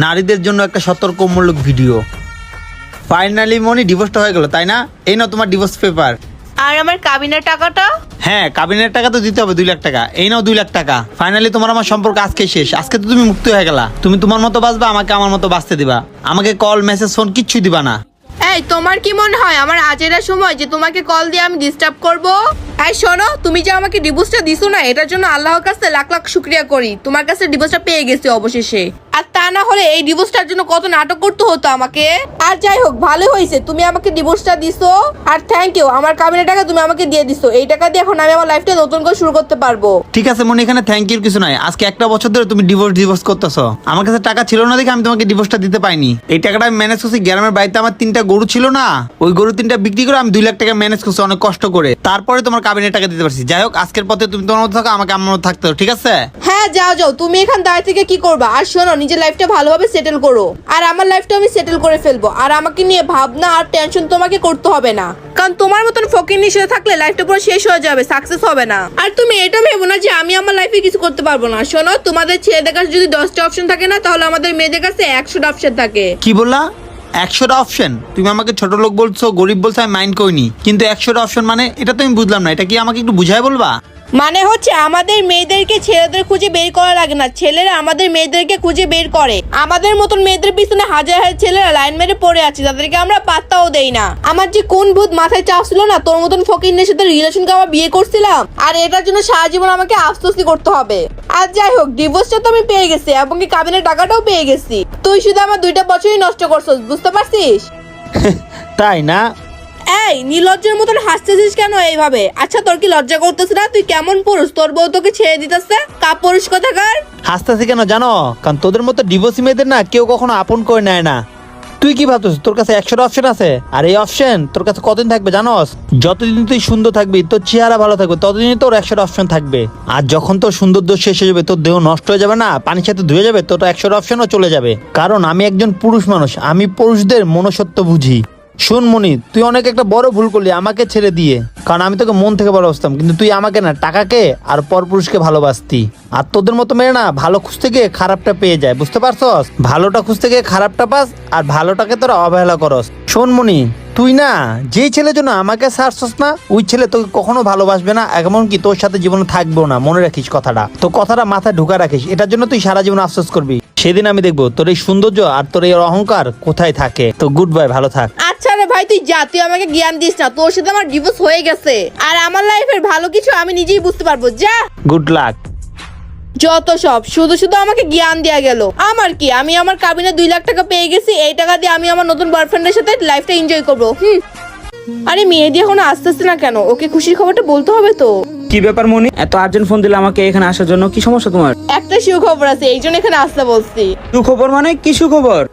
নারীদের জন্য একটা সতর্কমূলক ভিডিও। ফাইনালি মনি ডিভোর্সটা হয়ে গেল, তাই না? এই নাও তোমার ডিভোর্স পেপার। আর আমার কাবিনের টাকাটা? হ্যাঁ, কাবিনের টাকা তো দিতে হবে 2 লাখ টাকা। এই নাও 2 লাখ টাকা। ফাইনালি তোমার আমার সম্পর্ক আজকে শেষ। আজকে তো তুমি মুক্ত হয়ে গেলা। তুমি তোমার মতো বাঁচবা, আমাকে আমার মতো বাঁচতে দিবা। আমাকে কল মেসেজ ফোন কিচ্ছু দিবা না। এই তোমার কি মনে হয় আমার আজেরা সময় যে তোমাকে কল দিয়ে আমি ডিস্টার্ব করব? এই শোনো, তুমি যে আমাকে ডিভোর্সটা দিছো না, এটার জন্য আল্লাহর কাছে লাখ লাখ শুকরিয়া করি। তোমার কাছে ডিভোর্সটা পেয়ে গেছি অবশেষে। আর তা না হলে এই ডিভোর্সটার জন্য কত নাটক করতে হতো আমাকে। আর যাই হোক, ভালো হয়েছে তুমি আমাকে ডিভোর্সটা দিছো। আর থ্যাংক ইউ, আমার কাবিনের টাকা তুমি আমাকে দিয়ে দিছো। এই টাকা দিয়ে এখন আমি আমার লাইফটা নতুন করে শুরু করতে পারবো। ঠিক আছে মনি, এখানে থ্যাংক ইউর কিছু নাই। আজকে একটা বছর ধরে তুমি ডিভোর্স করতেছো। আমার কাছে টাকা ছিল না দেখে আমি তোমাকে ডিভোর্সটা দিতে পাইনি। এই টাকাটা আমি ম্যানেজ করছি। গ্রামের বাড়িতে আমার 3টা গরু ছিল না, ওই গরু 3টা বিক্রি করে আমি 2 লাখ টাকা ম্যানেজ করছি অনেক কষ্ট করে। তারপরে তোমার কাবিনের টাকা দিতে পারছি। যাই হোক, আজকের পথে তুমি তোমার মতো থাকো, আমাকে আমার মতো থাকতে হবে, ঠিক আছে? হ্যাঁ যাও যাও, তুমি এখান দাঁড়িয়ে থেকে কি করবা? আর শোনো, নিজের লাইফটা ভালোভাবে সেটেল করো। আর আমার লাইফটা আমি সেটেল করে ফেলবো। আর আমাকে নিয়ে ভাবনা আর টেনশন তোমাকে করতে হবে না, কারণ তোমার মতন ফকিন্নির সাথে থাকলে লাইফটা পুরো শেষ হয়ে যাবে, সাকসেস হবে না। আর তুমি এটা ভেবো না যে আমি আমার লাইফে কিছু করতে পারবো না। শোনো, তোমাদের ছেলেদের কাছে যদি 10টা অপশন থাকে না, তাহলে আমাদের মেয়েদের কাছে 100টা অপশন থাকে। কি বললা? 100টা অপশন? তুমি আমাকে ছোট লোক বলছো, গরিব বলছো, আমি মাইন্ড করিনি, কিন্তু 100টা অপশন মানে এটা তো আমি বুঝলাম না। এটা কি আমাকে একটু বুঝায় বলবা? মানে হচ্ছে আমাদের মেয়েদেরকে ছেলেদের খুঁজে বের করা লাগে না, ছেলেরা আমাদের মেয়েদেরকে খুঁজে বের করে। আমাদের মতন মেয়েদের পিছনে হাজার হাজার ছেলেরা লাইন মেরে পড়ে আছে, তাদেরকে আমরা পাত্তাও দেই না। আমার যে কোন ভূত মাথায় চাপ ছিল না, তোর মতন ফকিন্নের সাথে রিলেশন করে আমার বিয়ে করছিলাম, আর এটার জন্য সারা জীবন আমাকে আফসোসই করতে হবে। আর যাই হোক, ডিভোর্সটা তো আমি পেয়ে গেছি, এবং কি কাবিনের টাকাটাও পেয়ে গেছি। তুই শুধু আমার 2টা বছরই নষ্ট করছিস, বুঝতে পারছিস? তাই না? এই নির্লজ্জের মতন হাসতেছিস কেন এইভাবে? আচ্ছা, তোর কি লজ্জা করতেছে না? তুই কেমন পুরুষ, তোর বউ তোকে ছেড়ে দিতেছে? কাপুরুষ কোথাকার। হাসতেছি কেন জানো? কারণ তোদের মতো ডিভোর্সি মেয়েদের না কেউ কখনো আপন করে নেয় না। তুই কি ভাবছিস তোর কাছে 100টা অপশন আছে? আর এই অপশন তোর কাছে কতদিন থাকবে জানোস? যতদিন তুই সুন্দর থাকবি, তোর চেহারা ভালো থাকবে, ততদিনই তোর 100টা অপশন থাকবে। আর যখন তোর সৌন্দর্য শেষ হয়ে যাবে, তোর দেহ নষ্ট হয়ে যাবে না, পানির সাথে ধুয়ে যাবে, তোর 100টা অপশনও চলে যাবে। কারণ আমি একজন পুরুষ মানুষ, আমি পুরুষদের মনুষ্যত্ব বুঝি। শোন মনি, তুই অনেক একটা বড় ভুল করলি আমাকে ছেড়ে দিয়ে। কারণ আমি তোকে মন থেকে ভালোবাসতাম, কিন্তু তুই আমাকে না টাকাকে আর পরপুরুষকে ভালোবাসতি। আর তোদের মতো মেয়ে না ভালো খুঁজতে গিয়ে খারাপটা পেয়ে যায়, বুঝতে পারছস? ভালোটা খুঁজতে গিয়ে খারাপটা পাস, আর ভালোটাকে তোরা অবহেলা করস। শোন মনি, তুই না যেই ছেলের জন্য আমাকে ছাড়ছস না, ওই ছেলে তোকে কখনো ভালোবাসবে না, এমনকি তোর সাথে জীবনে থাকবেও না। মনে রাখিস কথাটা, তো কথাটা মাথায় ঢুকা রাখিস। এটার জন্য তুই সারা জীবন আফসোস করবি। সেদিন আমি দেখবো তোর এই সৌন্দর্য আর তোর এই অহংকার কোথায় থাকে। তো গুড বাই, ভালো থাক। আচ্ছা রে ভাই, তুই যা, তুই আমাকে জ্ঞান দিস না। তোর সাথে আমার ডিভোর্স হয়ে গেছে, আর আমার লাইফের ভালো কিছু আমি নিজেই বুঝতে পারবো। যা, গুড লাক। যত সব শুধু শুধু আমাকে জ্ঞান দেয়া গেল। আমার কি, আমি আমার কাবিনে 2 লাখ টাকা পেয়ে গেছি। এই টাকা দিয়ে আমি আমার নতুন বয়ফ্রেন্ডের সাথে লাইফটা এনজয় করবো। আরে মেহেদি এখনো আসতেছে না কেন? ওকে খুশির খবরটা বলতে হবে তো। কি ব্যাপার মনি, এত আর্জেন্ট ফোন দিলে আমাকে এখানে আসার জন্য? কি সমস্যা তোমার? একটা সুখবর আছে, এই জন্য এখানে আসতে বলছি। সুখবর মানে? কি সুখবর?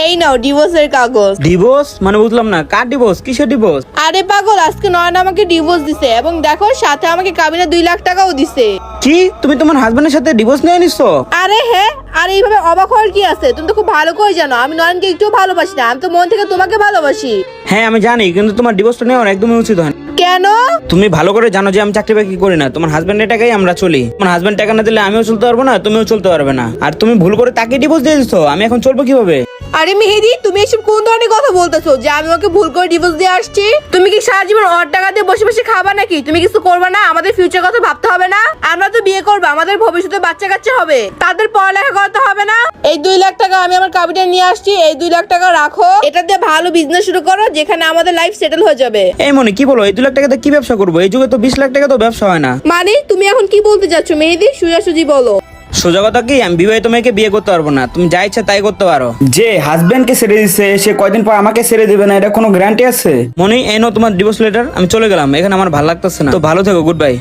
এই নাও ডিভোর্সের কাগজ। ডিভোর্স মানে? বুঝলাম না, কার ডিভোর্স? কিসের ডিভোর্স? আরে পাগল, আজকে নয়ন আমাকে ডিভোর্স দিছে, এবং দেখো সাথে আমাকে কাবিনে 2 লাখ টাকাও দিছে। কি, তুমি তোমার হাজবেন্ডের সাথে ডিভোর্স নিয়ে নিছো? আরে হ্যাঁ, আর এইভাবে অবাক হওয়ার কি আছে? তুমি তো খুব ভালো করে জানো আমি নয়নকে একটু ভালোবাসি না, আমি তো মন থেকে তোমাকে ভালোবাসি। হ্যাঁ আমি জানি, কিন্তু তোমার ডিভোর্সটা নেওয়ার একদমই উচিত হয় না। কেন? তুমি ভালো করে জানো যে আমি চাকরি বাকরি করি না, তোমার হাজবেন্ডের টাকাই আমরা চলি। তোমার হাজবেন্ড টাকা না দিলে আমিও চলতে পারবো না, তুমিও চলতে পারবে না। আর তুমি ভুল করে তাকে ডিভোর্স দিয়ে দিছো, আমি এখন চলবো কিভাবে? আরে মেহেদি, তুমি এসব কোন ধরনের কথা বলতেছো যে আমি ওকে ভুল করে ডিভোর্স দিয়ে আসছি? তুমি কি সারা জীবন ওর টাকা দিয়ে বসে বসে খাবা নাকি? তুমি কিছু করবে না? আমাদের ফিউচার কথা ভাবতে হবে না? আমরা তো বিয়ে করবো, আমাদের ভবিষ্যতে বাচ্চা কাচ্চা হবে, তাদের পড়ালেখা করতে হবে না? এই 2 লাখ টাকা আমি আমার কাবিনে নিয়ে আসছি, এই 2 লাখ টাকা রাখো, এটা দিয়ে ভালো বিজনেস শুরু করো, যেখানে আমাদের লাইফ সেটেল হয়ে যাবে। এই মনি, কি বলো? এই 2 লাখ টাকাতে কি ব্যবসা করবো? এই যুগে তো 20 লাখ টাকা তো ব্যবসা হয় না। মানে তুমি এখন কি বলতে চাচ্ছ মেহেদি? সোজাসুজি বলো। সোজা কথা কি, আমি বিবাহিত মেয়েকে বিয়ে করতে পারবো না। তুমি যা ইচ্ছা তাই করতে পারো। যে হাজবেন্ডকে ছেড়ে দিচ্ছে, সে কয়দিন পর আমাকে ছেড়ে দিবে না, এটা কোনো গ্যারান্টি আছে? মনি, এই নাও তোমার ডিভোর্স লেটার। আমি চলে গেলাম, এখানে আমার ভালো লাগতেছে না। তো ভালো থেকো, গুড বাই।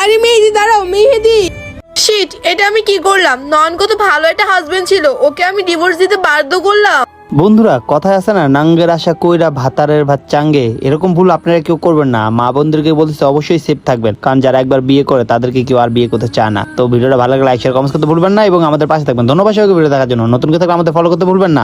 আরে মেহেদি দাঁড়াও, মেহেদি। শিট, এটা আমি কি করলাম? নয়ন কত ভালো একটা হাজবেন্ড ছিল, ওকে আমি ডিভোর্স দিতে বাধ্য করলাম। বন্ধুরা, কথায় আছে না, নাঙ্গের আশা কইরা ভাতারের ভাত চাঙ্গে। এরকম ভুল আপনারা কেউ করবেন না। মা বোনদেরকে বলতেছে অবশ্যই সেফ থাকবেন, কারণ যারা একবার বিয়ে করে তাদেরকে কেউ আর বিয়ে করতে চায় না। তো ভিডিওটা ভালো লাগলে লাইক শেয়ার কমেন্ট করতে ভুলবেন না, এবং আমাদের পাশে থাকবেন। ধন্যবাদ সবাইকে ভিডিও দেখার জন্য। নতুন কেউ থাকলে আমাদের ফলো করতে ভুলবেন না।